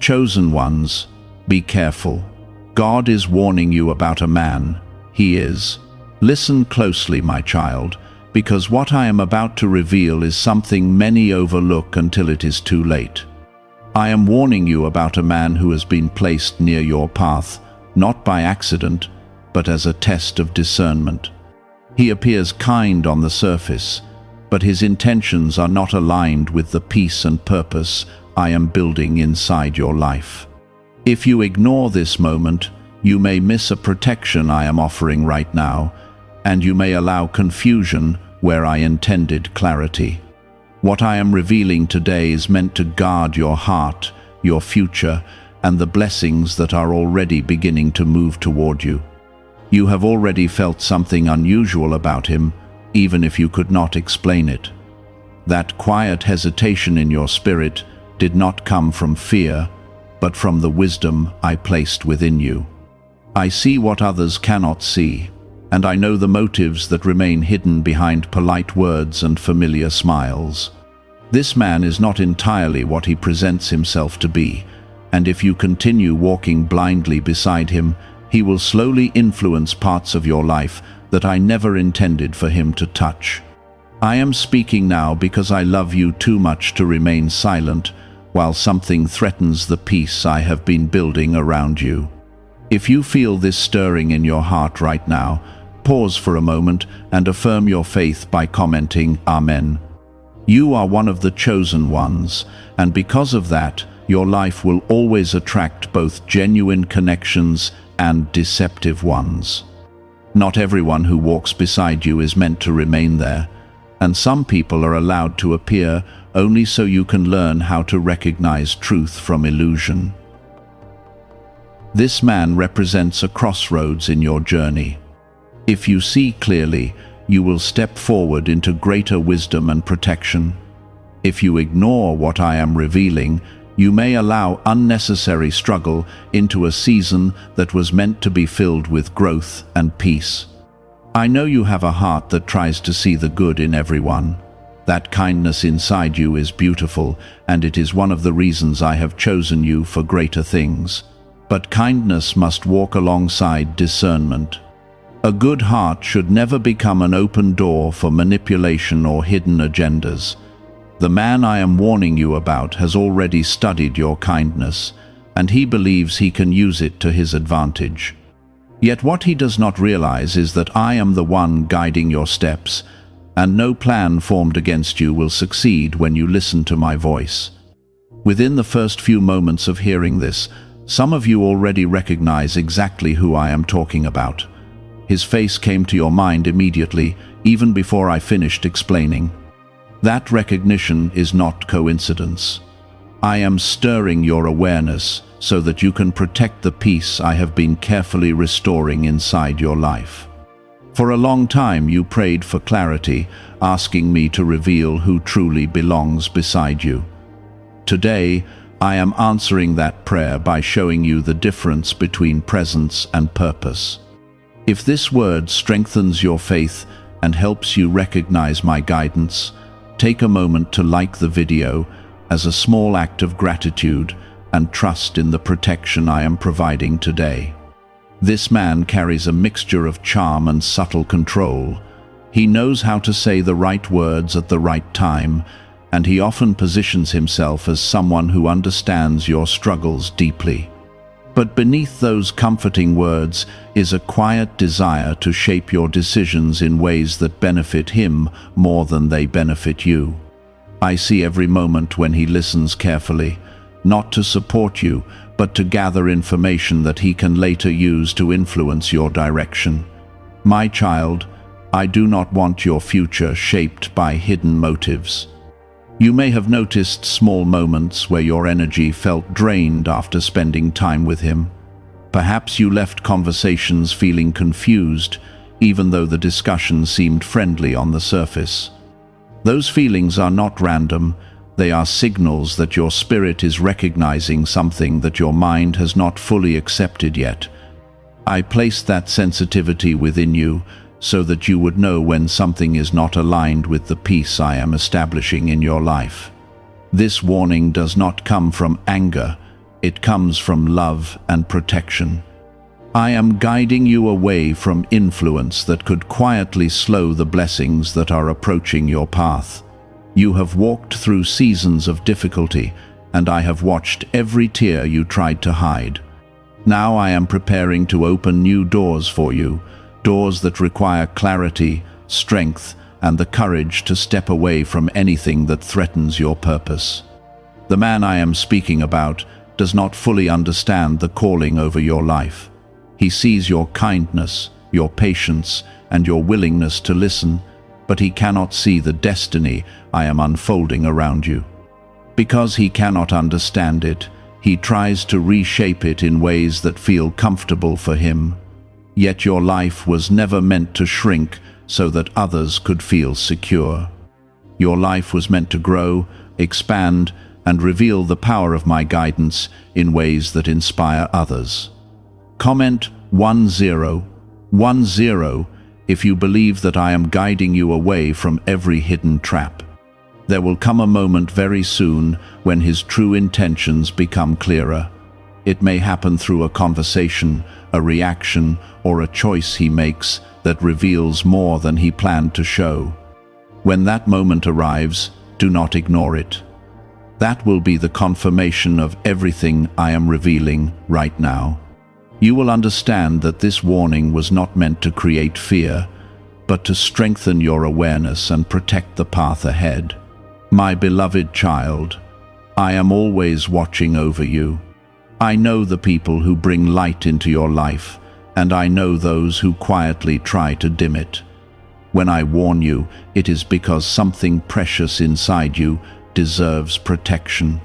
chosen ones, be careful. God is warning you about a man. He is. Listen closely, my child, because what I am about to reveal is something many overlook until it is too late. I am warning you about a man who has been placed near your path, not by accident, but as a test of discernment. He appears kind on the surface, but his intentions are not aligned with the peace and purpose I am building inside your life. If you ignore this moment, you may miss a protection I am offering right now, and you may allow confusion where I intended clarity. What I am revealing today is meant to guard your heart, your future, and the blessings that are already beginning to move toward you. You have already felt something unusual about him, even if you could not explain it. That quiet hesitation in your spirit did not come from fear, but from the wisdom I placed within you. I see what others cannot see, and I know the motives that remain hidden behind polite words and familiar smiles. This man is not entirely what he presents himself to be, and if you continue walking blindly beside him, he will slowly influence parts of your life that I never intended for him to touch. I am speaking now because I love you too much to remain silent while something threatens the peace I have been building around you. If you feel this stirring in your heart right now, pause for a moment and affirm your faith by commenting, Amen. You are one of the chosen ones, and because of that, your life will always attract both genuine connections and deceptive ones. Not everyone who walks beside you is meant to remain there, and some people are allowed to appear only so you can learn how to recognize truth from illusion. This man represents a crossroads in your journey. If you see clearly, you will step forward into greater wisdom and protection. If you ignore what I am revealing, you may allow unnecessary struggle into a season that was meant to be filled with growth and peace. I know you have a heart that tries to see the good in everyone. That kindness inside you is beautiful, and it is one of the reasons I have chosen you for greater things. But kindness must walk alongside discernment. A good heart should never become an open door for manipulation or hidden agendas. The man I am warning you about has already studied your kindness, and he believes he can use it to his advantage. Yet what he does not realize is that I am the one guiding your steps, and no plan formed against you will succeed when you listen to my voice. Within the first few moments of hearing this, some of you already recognize exactly who I am talking about. His face came to your mind immediately, even before I finished explaining. That recognition is not coincidence. I am stirring your awareness so that you can protect the peace I have been carefully restoring inside your life. For a long time you prayed for clarity, asking me to reveal who truly belongs beside you. Today, I am answering that prayer by showing you the difference between presence and purpose. If this word strengthens your faith and helps you recognize my guidance, take a moment to like the video as a small act of gratitude and trust in the protection I am providing today. This man carries a mixture of charm and subtle control. He knows how to say the right words at the right time, and he often positions himself as someone who understands your struggles deeply. But beneath those comforting words is a quiet desire to shape your decisions in ways that benefit him more than they benefit you. I see every moment when he listens carefully, not to support you, but to gather information that he can later use to influence your direction. My child, I do not want your future shaped by hidden motives. You may have noticed small moments where your energy felt drained after spending time with him. Perhaps you left conversations feeling confused, even though the discussion seemed friendly on the surface. Those feelings are not random. They are signals that your spirit is recognizing something that your mind has not fully accepted yet. I placed that sensitivity within you so that you would know when something is not aligned with the peace I am establishing in your life. This warning does not come from anger. It comes from love and protection. I am guiding you away from influence that could quietly slow the blessings that are approaching your path. You have walked through seasons of difficulty, and I have watched every tear you tried to hide. Now I am preparing to open new doors for you, doors that require clarity, strength, and the courage to step away from anything that threatens your purpose. The man I am speaking about does not fully understand the calling over your life. He sees your kindness, your patience, and your willingness to listen, but he cannot see the destiny I am unfolding around you. Because he cannot understand it, he tries to reshape it in ways that feel comfortable for him. Yet your life was never meant to shrink so that others could feel secure. Your life was meant to grow, expand, and reveal the power of my guidance in ways that inspire others. Comment 1010 if you believe that I am guiding you away from every hidden trap. There will come a moment very soon when his true intentions become clearer. It may happen through a conversation, a reaction, or a choice he makes that reveals more than he planned to show. When that moment arrives, do not ignore it. That will be the confirmation of everything I am revealing right now. You will understand that this warning was not meant to create fear, but to strengthen your awareness and protect the path ahead. My beloved child, I am always watching over you. I know the people who bring light into your life, and I know those who quietly try to dim it. When I warn you, it is because something precious inside you deserves protection.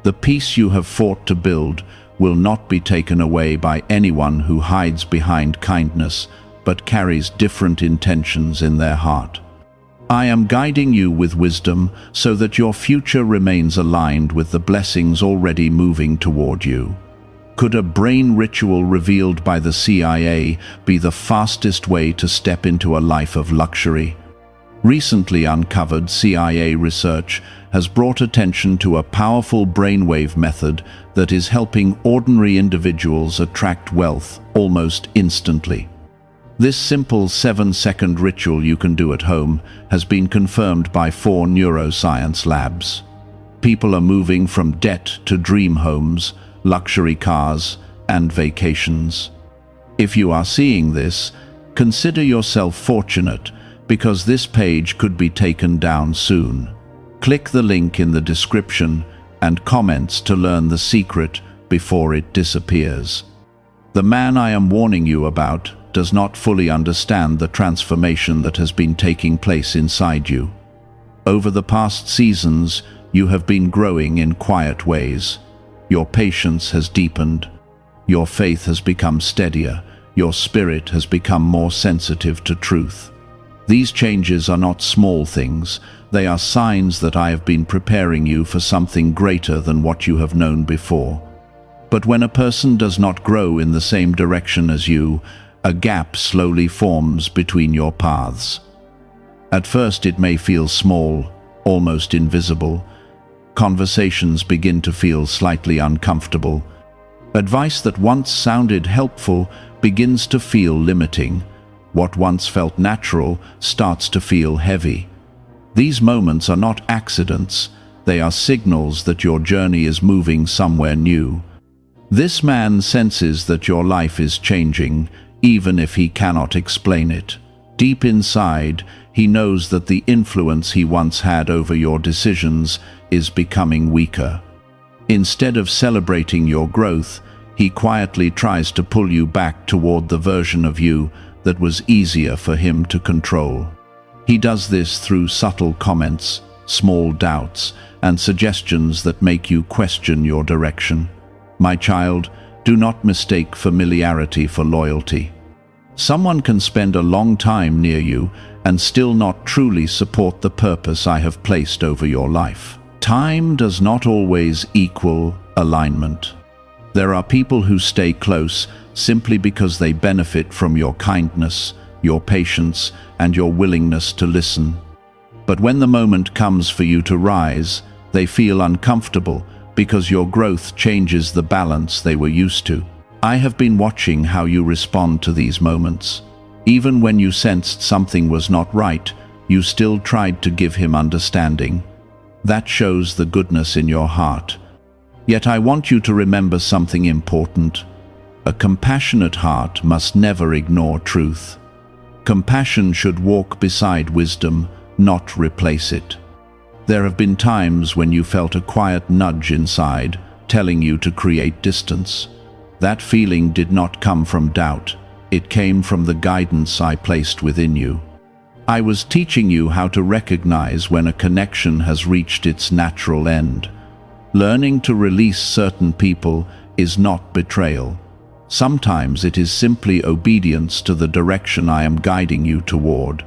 The peace you have fought to build will not be taken away by anyone who hides behind kindness, but carries different intentions in their heart. I am guiding you with wisdom so that your future remains aligned with the blessings already moving toward you. Could a brain ritual revealed by the CIA be the fastest way to step into a life of luxury? Recently uncovered CIA research has brought attention to a powerful brainwave method that is helping ordinary individuals attract wealth almost instantly. This simple 7-second ritual you can do at home has been confirmed by 4 neuroscience labs. People are moving from debt to dream homes, luxury cars, and vacations. If you are seeing this, consider yourself fortunate, because this page could be taken down soon. Click the link in the description and comments to learn the secret before it disappears. The man I am warning you about does not fully understand the transformation that has been taking place inside you. Over the past seasons, you have been growing in quiet ways. Your patience has deepened. Your faith has become steadier. Your spirit has become more sensitive to truth. These changes are not small things. They are signs that I have been preparing you for something greater than what you have known before. But when a person does not grow in the same direction as you, a gap slowly forms between your paths. At first it may feel small, almost invisible. Conversations begin to feel slightly uncomfortable. Advice that once sounded helpful begins to feel limiting. What once felt natural starts to feel heavy. These moments are not accidents. They are signals that your journey is moving somewhere new. This man senses that your life is changing, even if he cannot explain it. Deep inside, he knows that the influence he once had over your decisions is becoming weaker. Instead of celebrating your growth, he quietly tries to pull you back toward the version of you that was easier for him to control. He does this through subtle comments, small doubts, and suggestions that make you question your direction. My child, do not mistake familiarity for loyalty. Someone can spend a long time near you and still not truly support the purpose I have placed over your life. Time does not always equal alignment. There are people who stay close simply because they benefit from your kindness, your patience, and your willingness to listen. But when the moment comes for you to rise, they feel uncomfortable because your growth changes the balance they were used to. I have been watching how you respond to these moments. Even when you sensed something was not right, you still tried to give him understanding. That shows the goodness in your heart. Yet I want you to remember something important. A compassionate heart must never ignore truth. Compassion should walk beside wisdom, not replace it. There have been times when you felt a quiet nudge inside, telling you to create distance. That feeling did not come from doubt. It came from the guidance I placed within you. I was teaching you how to recognize when a connection has reached its natural end. Learning to release certain people is not betrayal. Sometimes it is simply obedience to the direction I am guiding you toward.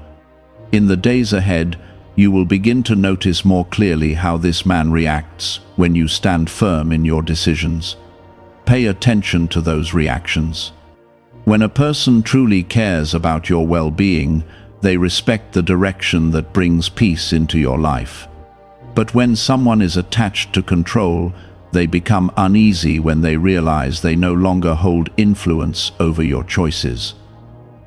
In the days ahead, you will begin to notice more clearly how this man reacts when you stand firm in your decisions. Pay attention to those reactions. When a person truly cares about your well-being, they respect the direction that brings peace into your life. But when someone is attached to control, they become uneasy when they realize they no longer hold influence over your choices.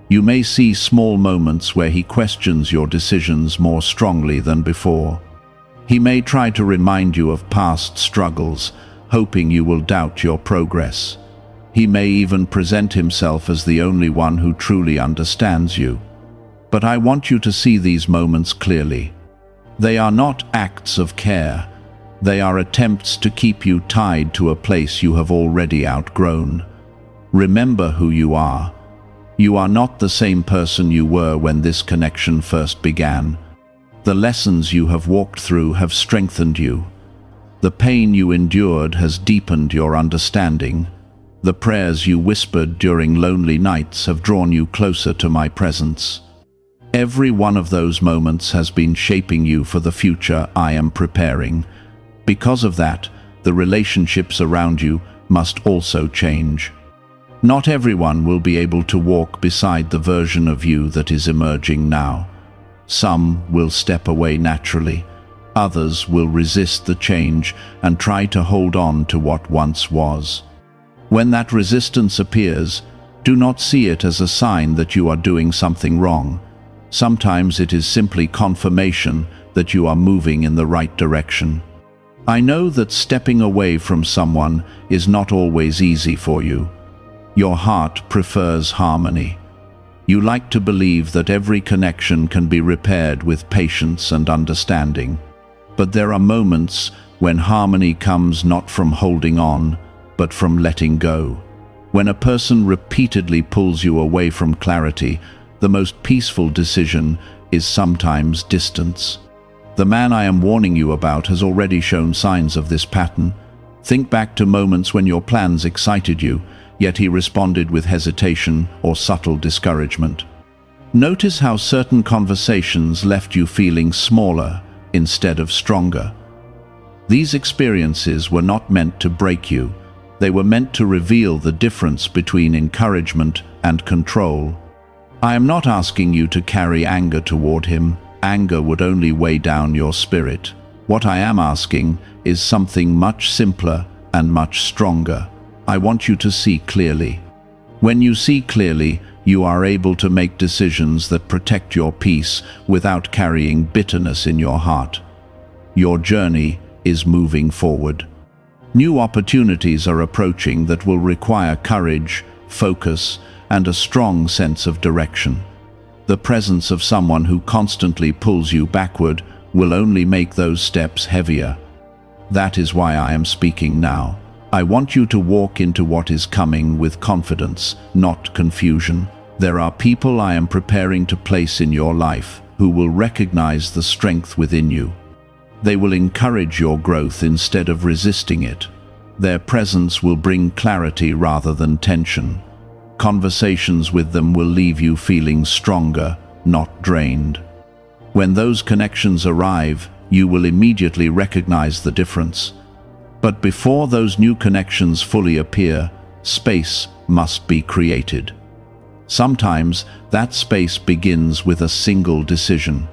You may see small moments where he questions your decisions more strongly than before. He may try to remind you of past struggles, hoping you will doubt your progress. He may even present himself as the only one who truly understands you. But I want you to see these moments clearly. They are not acts of care. They are attempts to keep you tied to a place you have already outgrown. Remember who you are. You are not the same person you were when this connection first began. The lessons you have walked through have strengthened you. The pain you endured has deepened your understanding. The prayers you whispered during lonely nights have drawn you closer to my presence. Every one of those moments has been shaping you for the future I am preparing. Because of that, the relationships around you must also change. Not everyone will be able to walk beside the version of you that is emerging now. Some will step away naturally. Others will resist the change and try to hold on to what once was. When that resistance appears, do not see it as a sign that you are doing something wrong. Sometimes it is simply confirmation that you are moving in the right direction. I know that stepping away from someone is not always easy for you. Your heart prefers harmony. You like to believe that every connection can be repaired with patience and understanding. But there are moments when harmony comes not from holding on, but from letting go. When a person repeatedly pulls you away from clarity, the most peaceful decision is sometimes distance. The man I am warning you about has already shown signs of this pattern. Think back to moments when your plans excited you, yet he responded with hesitation or subtle discouragement. Notice how certain conversations left you feeling smaller instead of stronger. These experiences were not meant to break you. They were meant to reveal the difference between encouragement and control. I am not asking you to carry anger toward him. Anger would only weigh down your spirit. What I am asking is something much simpler and much stronger. I want you to see clearly. When you see clearly, you are able to make decisions that protect your peace without carrying bitterness in your heart. Your journey is moving forward. New opportunities are approaching that will require courage, focus, and a strong sense of direction. The presence of someone who constantly pulls you backward will only make those steps heavier. That is why I am speaking now. I want you to walk into what is coming with confidence, not confusion. There are people I am preparing to place in your life who will recognize the strength within you. They will encourage your growth instead of resisting it. Their presence will bring clarity rather than tension. Conversations with them will leave you feeling stronger, not drained. When those connections arrive, you will immediately recognize the difference. But before those new connections fully appear, space must be created. Sometimes that space begins with a single decision.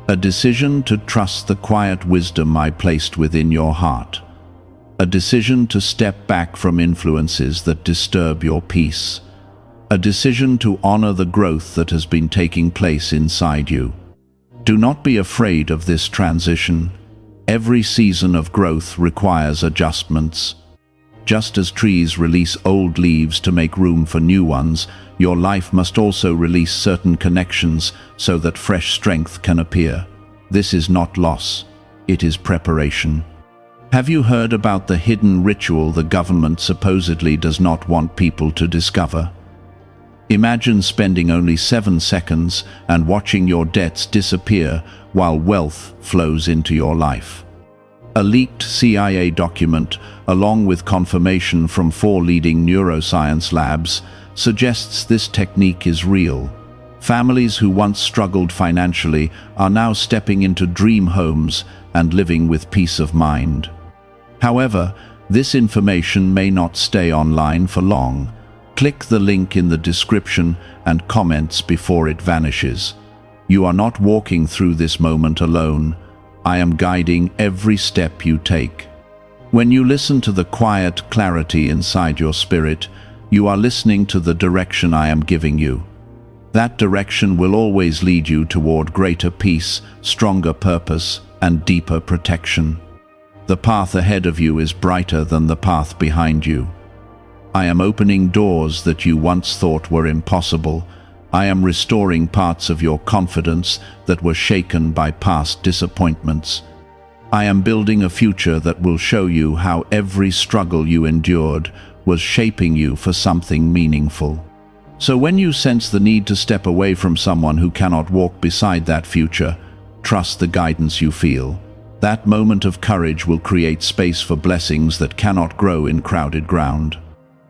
A decision to trust the quiet wisdom I placed within your heart. a decision to step back from influences that disturb your peace, a decision to honor the growth that has been taking place inside you. Do not be afraid of this transition. Every season of growth requires adjustments. Just as trees release old leaves to make room for new ones, your life must also release certain connections so that fresh strength can appear. This is not loss, it is preparation. Have you heard about the hidden ritual the government supposedly does not want people to discover? Imagine spending only 7 seconds and watching your debts disappear while wealth flows into your life. A leaked CIA document, along with confirmation from 4 leading neuroscience labs, suggests this technique is real. Families who once struggled financially are now stepping into dream homes and living with peace of mind. However, this information may not stay online for long. Click the link in the description and comments before it vanishes. You are not walking through this moment alone. I am guiding every step you take. When you listen to the quiet clarity inside your spirit, you are listening to the direction I am giving you. That direction will always lead you toward greater peace, stronger purpose, and deeper protection. The path ahead of you is brighter than the path behind you. I am opening doors that you once thought were impossible. I am restoring parts of your confidence that were shaken by past disappointments. I am building a future that will show you how every struggle you endured was shaping you for something meaningful. So when you sense the need to step away from someone who cannot walk beside that future, trust the guidance you feel. That moment of courage will create space for blessings that cannot grow in crowded ground.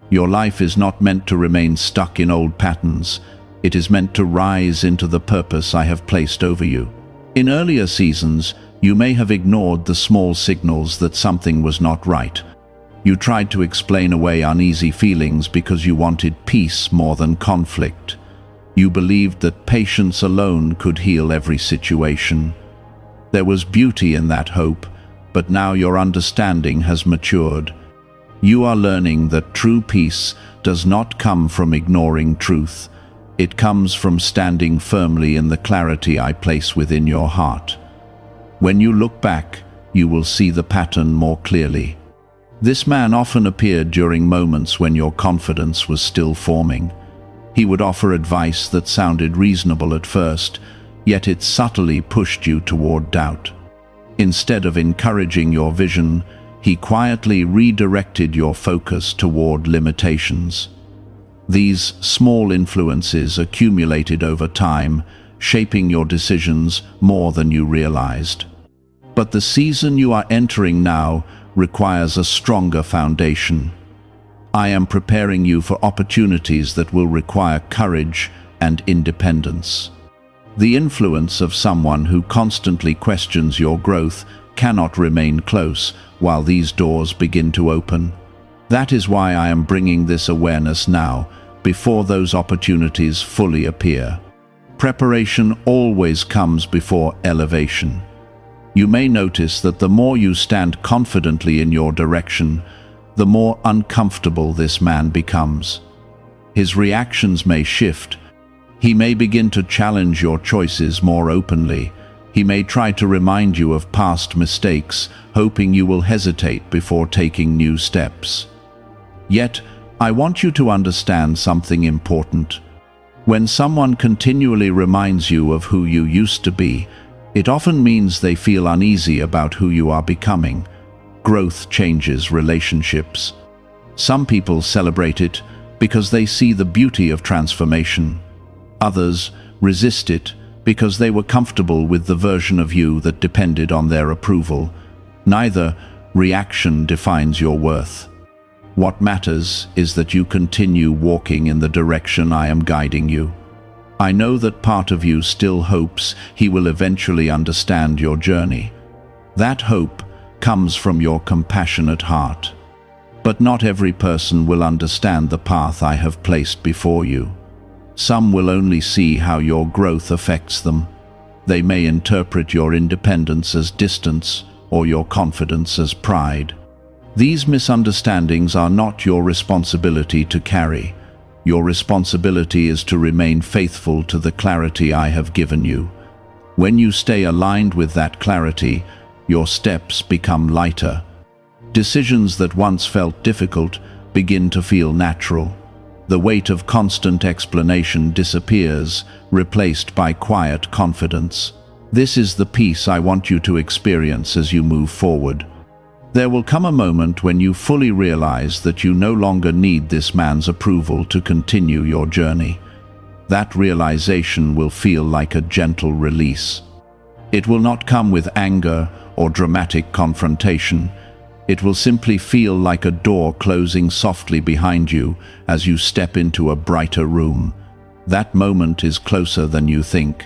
Your life is not meant to remain stuck in old patterns. It is meant to rise into the purpose I have placed over you. In earlier seasons, you may have ignored the small signals that something was not right. You tried to explain away uneasy feelings because you wanted peace more than conflict. You believed that patience alone could heal every situation. There was beauty in that hope, but now your understanding has matured. You are learning that true peace does not come from ignoring truth. It comes from standing firmly in the clarity I place within your heart. When you look back, you will see the pattern more clearly. This man often appeared during moments when your confidence was still forming. He would offer advice that sounded reasonable at first, yet it subtly pushed you toward doubt. Instead of encouraging your vision, he quietly redirected your focus toward limitations. These small influences accumulated over time, shaping your decisions more than you realized. But the season you are entering now requires a stronger foundation. I am preparing you for opportunities that will require courage and independence. The influence of someone who constantly questions your growth cannot remain close while these doors begin to open. That is why I am bringing this awareness now, before those opportunities fully appear. Preparation always comes before elevation. You may notice that the more you stand confidently in your direction, the more uncomfortable this man becomes. His reactions may shift. He may begin to challenge your choices more openly. He may try to remind you of past mistakes, hoping you will hesitate before taking new steps. Yet, I want you to understand something important. When someone continually reminds you of who you used to be, it often means they feel uneasy about who you are becoming. Growth changes relationships. Some people celebrate it because they see the beauty of transformation. Others resist it because they were comfortable with the version of you that depended on their approval. Neither reaction defines your worth. What matters is that you continue walking in the direction I am guiding you. I know that part of you still hopes he will eventually understand your journey. That hope comes from your compassionate heart. But not every person will understand the path I have placed before you. Some will only see how your growth affects them. They may interpret your independence as distance or your confidence as pride. These misunderstandings are not your responsibility to carry. Your responsibility is to remain faithful to the clarity I have given you. When you stay aligned with that clarity, your steps become lighter. Decisions that once felt difficult begin to feel natural. The weight of constant explanation disappears, replaced by quiet confidence. This is the peace I want you to experience as you move forward. There will come a moment when you fully realize that you no longer need this man's approval to continue your journey. That realization will feel like a gentle release. It will not come with anger or dramatic confrontation. It will simply feel like a door closing softly behind you as you step into a brighter room. That moment is closer than you think.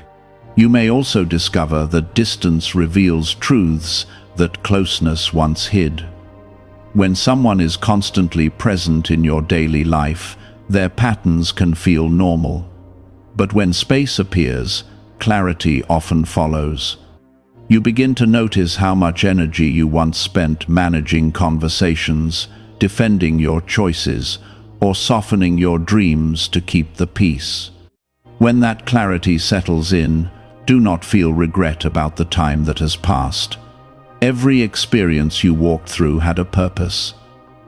You may also discover that distance reveals truths that closeness once hid. When someone is constantly present in your daily life, their patterns can feel normal. But when space appears, clarity often follows. You begin to notice how much energy you once spent managing conversations, defending your choices, or softening your dreams to keep the peace. When that clarity settles in, do not feel regret about the time that has passed. Every experience you walked through had a purpose.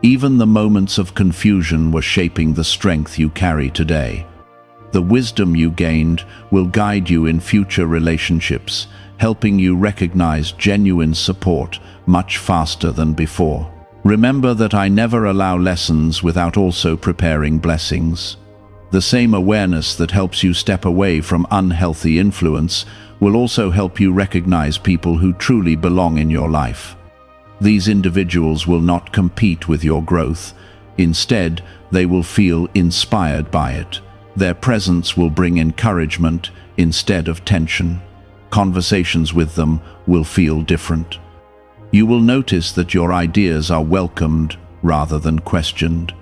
Even the moments of confusion were shaping the strength you carry today. The wisdom you gained will guide you in future relationships, helping you recognize genuine support much faster than before. Remember that I never allow lessons without also preparing blessings. The same awareness that helps you step away from unhealthy influence will also help you recognize people who truly belong in your life. These individuals will not compete with your growth. Instead, they will feel inspired by it. Their presence will bring encouragement instead of tension. Conversations with them will feel different. You will notice that your ideas are welcomed rather than questioned.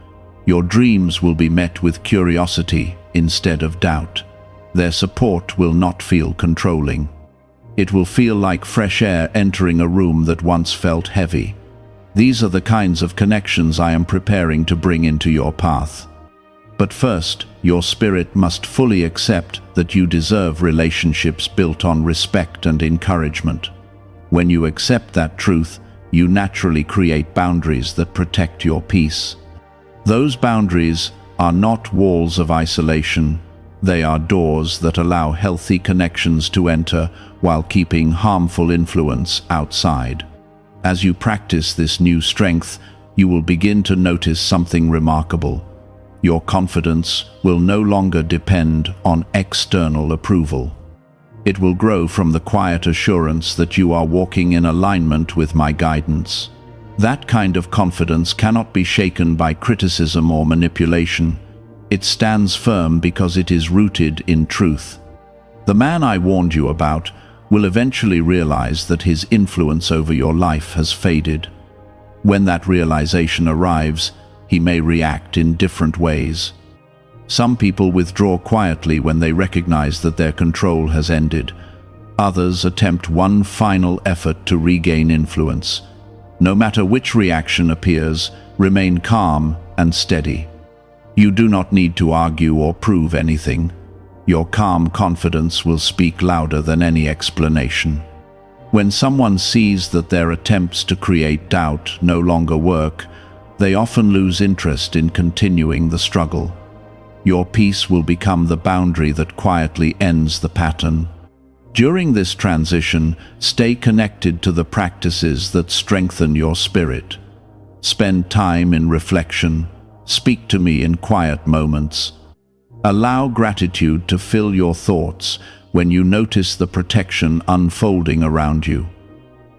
Your dreams will be met with curiosity instead of doubt. Their support will not feel controlling. It will feel like fresh air entering a room that once felt heavy. These are the kinds of connections I am preparing to bring into your path. But first, your spirit must fully accept that you deserve relationships built on respect and encouragement. When you accept that truth, you naturally create boundaries that protect your peace. Those boundaries are not walls of isolation. They are doors that allow healthy connections to enter while keeping harmful influence outside. As you practice this new strength, you will begin to notice something remarkable. Your confidence will no longer depend on external approval. It will grow from the quiet assurance that you are walking in alignment with my guidance. That kind of confidence cannot be shaken by criticism or manipulation. It stands firm because it is rooted in truth. The man I warned you about will eventually realize that his influence over your life has faded. When that realization arrives, he may react in different ways. Some people withdraw quietly when they recognize that their control has ended. Others attempt one final effort to regain influence. No matter which reaction appears, remain calm and steady. You do not need to argue or prove anything. Your calm confidence will speak louder than any explanation. When someone sees that their attempts to create doubt no longer work, they often lose interest in continuing the struggle. Your peace will become the boundary that quietly ends the pattern. During this transition, stay connected to the practices that strengthen your spirit. Spend time in reflection. Speak to me in quiet moments. Allow gratitude to fill your thoughts when you notice the protection unfolding around you.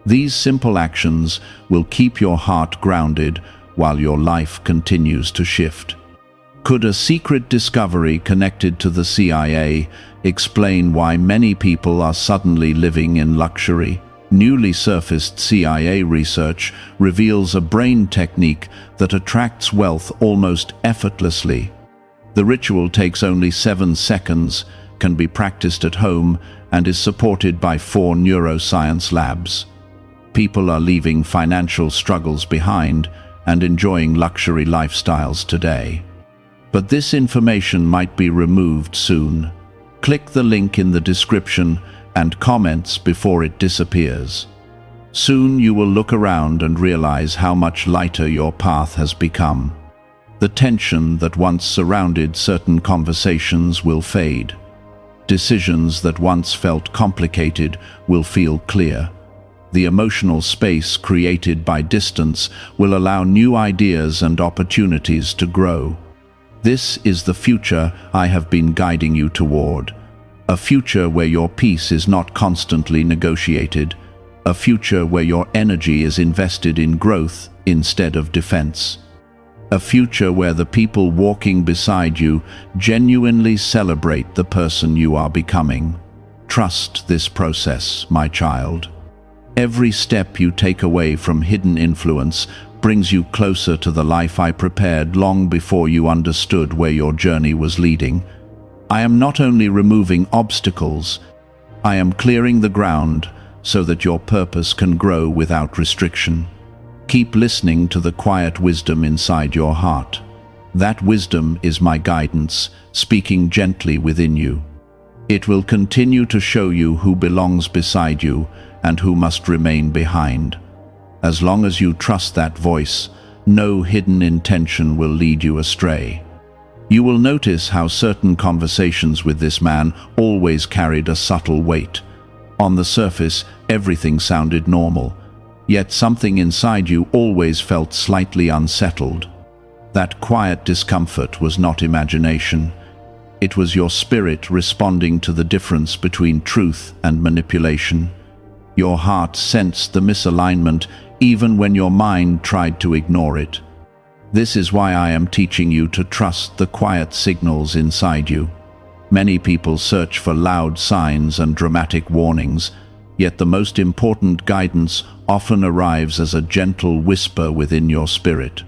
These simple actions will keep your heart grounded while your life continues to shift. Could a secret discovery connected to the CIA explain why many people are suddenly living in luxury? Newly surfaced CIA research reveals a brain technique that attracts wealth almost effortlessly. The ritual takes only 7 seconds, can be practiced at home, and is supported by 4 neuroscience labs. People are leaving financial struggles behind, and enjoying luxury lifestyles today. But this information might be removed soon. Click the link in the description and comments before it disappears. Soon you will look around and realize how much lighter your path has become. The tension that once surrounded certain conversations will fade. Decisions that once felt complicated will feel clear. The emotional space created by distance will allow new ideas and opportunities to grow. This is the future I have been guiding you toward. A future where your peace is not constantly negotiated. A future where your energy is invested in growth instead of defense. A future where the people walking beside you genuinely celebrate the person you are becoming. Trust this process, my child. Every step you take away from hidden influence brings you closer to the life I prepared long before you understood where your journey was leading. I am not only removing obstacles, I am clearing the ground so that your purpose can grow without restriction. Keep listening to the quiet wisdom inside your heart. That wisdom is my guidance, speaking gently within you. It will continue to show you who belongs beside you and who must remain behind. As long as you trust that voice, no hidden intention will lead you astray. You will notice how certain conversations with this man always carried a subtle weight. On the surface, everything sounded normal, yet something inside you always felt slightly unsettled. That quiet discomfort was not imagination. It was your spirit responding to the difference between truth and manipulation. Your heart sensed the misalignment even when your mind tried to ignore it. This is why I am teaching you to trust the quiet signals inside you. Many people search for loud signs and dramatic warnings, yet the most important guidance often arrives as a gentle whisper within your spirit.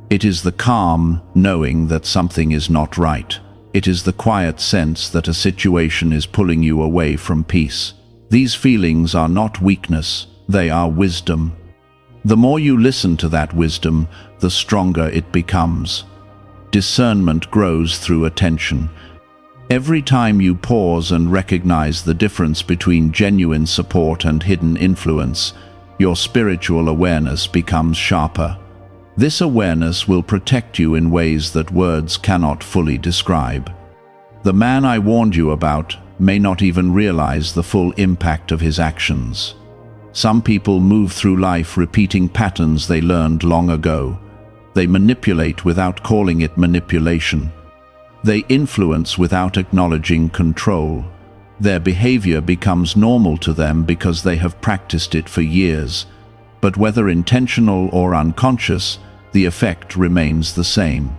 It is the calm knowing that something is not right. It is the quiet sense that a situation is pulling you away from peace. These feelings are not weakness, they are wisdom. The more you listen to that wisdom, the stronger it becomes. Discernment grows through attention. Every time you pause and recognize the difference between genuine support and hidden influence, your spiritual awareness becomes sharper. This awareness will protect you in ways that words cannot fully describe. The man I warned you about may not even realize the full impact of his actions. Some people move through life repeating patterns they learned long ago. They manipulate without calling it manipulation. They influence without acknowledging control. Their behavior becomes normal to them because they have practiced it for years. But whether intentional or unconscious, the effect remains the same.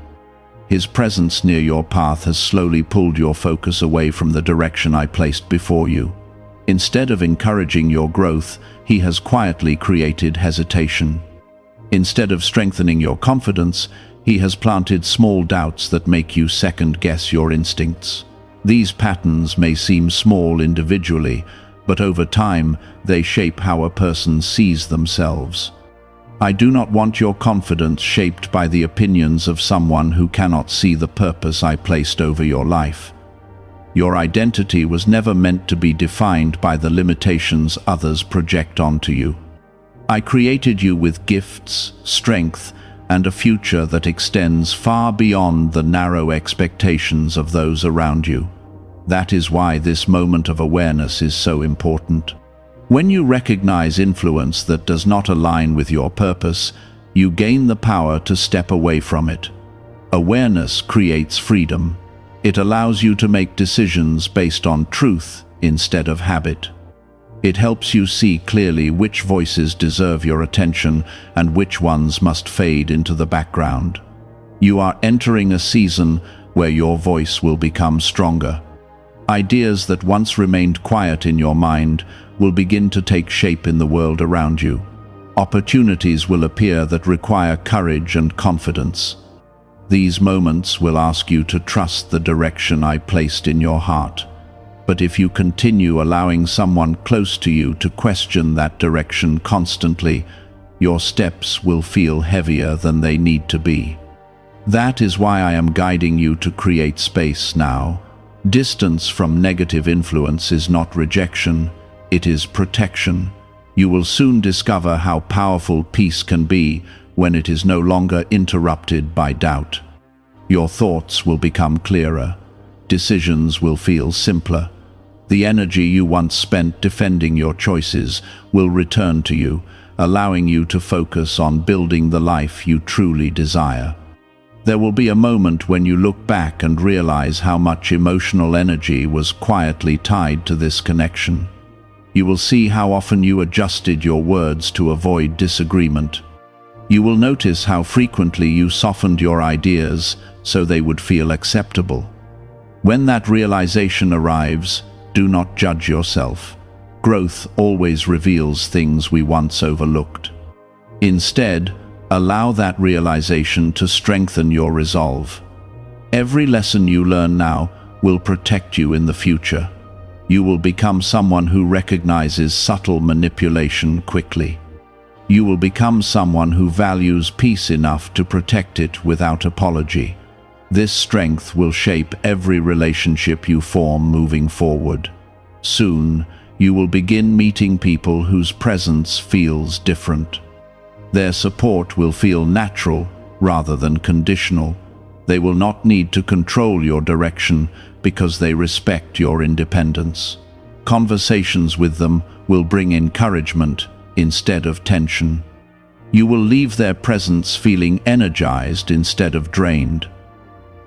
His presence near your path has slowly pulled your focus away from the direction I placed before you. Instead of encouraging your growth, he has quietly created hesitation. Instead of strengthening your confidence, he has planted small doubts that make you second-guess your instincts. These patterns may seem small individually, but over time they shape how a person sees themselves. I do not want your confidence shaped by the opinions of someone who cannot see the purpose I placed over your life. Your identity was never meant to be defined by the limitations others project onto you. I created you with gifts, strength, and a future that extends far beyond the narrow expectations of those around you. That is why this moment of awareness is so important. When you recognize influence that does not align with your purpose, you gain the power to step away from it. Awareness creates freedom. It allows you to make decisions based on truth instead of habit. It helps you see clearly which voices deserve your attention and which ones must fade into the background. You are entering a season where your voice will become stronger. Ideas that once remained quiet in your mind will begin to take shape in the world around you. Opportunities will appear that require courage and confidence. These moments will ask you to trust the direction I placed in your heart. But if you continue allowing someone close to you to question that direction constantly, your steps will feel heavier than they need to be. That is why I am guiding you to create space now. Distance from negative influence is not rejection, it is protection. You will soon discover how powerful peace can be when it is no longer interrupted by doubt. Your thoughts will become clearer. Decisions will feel simpler. The energy you once spent defending your choices will return to you, allowing you to focus on building the life you truly desire. There will be a moment when you look back and realize how much emotional energy was quietly tied to this connection. You will see how often you adjusted your words to avoid disagreement. You will notice how frequently you softened your ideas so they would feel acceptable. When that realization arrives, do not judge yourself. Growth always reveals things we once overlooked. Instead, allow that realization to strengthen your resolve. Every lesson you learn now will protect you in the future. You will become someone who recognizes subtle manipulation quickly. You will become someone who values peace enough to protect it without apology. This strength will shape every relationship you form moving forward. Soon, you will begin meeting people whose presence feels different. Their support will feel natural rather than conditional. They will not need to control your direction because they respect your independence. Conversations with them will bring encouragement instead of tension. You will leave their presence feeling energized instead of drained.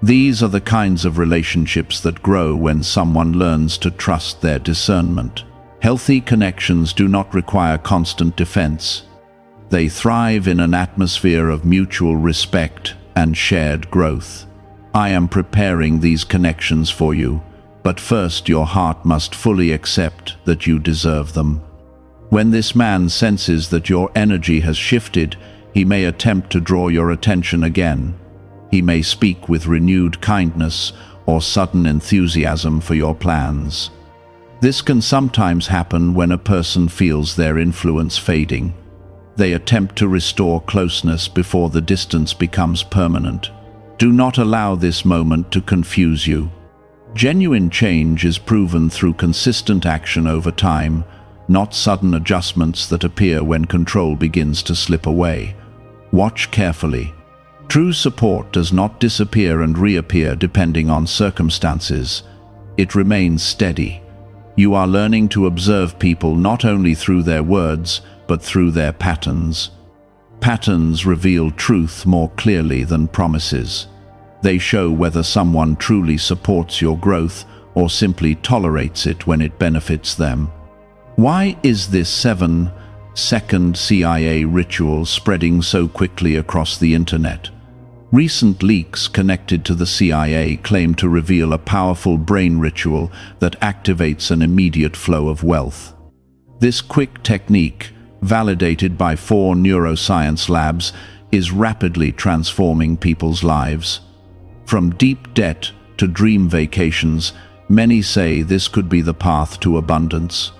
These are the kinds of relationships that grow when someone learns to trust their discernment. Healthy connections do not require constant defense. They thrive in an atmosphere of mutual respect and shared growth. I am preparing these connections for you, but first your heart must fully accept that you deserve them. When this man senses that your energy has shifted, he may attempt to draw your attention again. He may speak with renewed kindness or sudden enthusiasm for your plans. This can sometimes happen when a person feels their influence fading. They attempt to restore closeness before the distance becomes permanent. Do not allow this moment to confuse you. Genuine change is proven through consistent action over time, not sudden adjustments that appear when control begins to slip away. Watch carefully. True support does not disappear and reappear depending on circumstances. It remains steady. You are learning to observe people not only through their words, but through their patterns. Patterns reveal truth more clearly than promises. They show whether someone truly supports your growth or simply tolerates it when it benefits them. Why is this 7-second CIA ritual spreading so quickly across the internet? Recent leaks connected to the CIA claim to reveal a powerful brain ritual that activates an immediate flow of wealth. This quick technique, validated by 4 neuroscience labs, is rapidly transforming people's lives. From deep debt to dream vacations, many say this could be the path to abundance.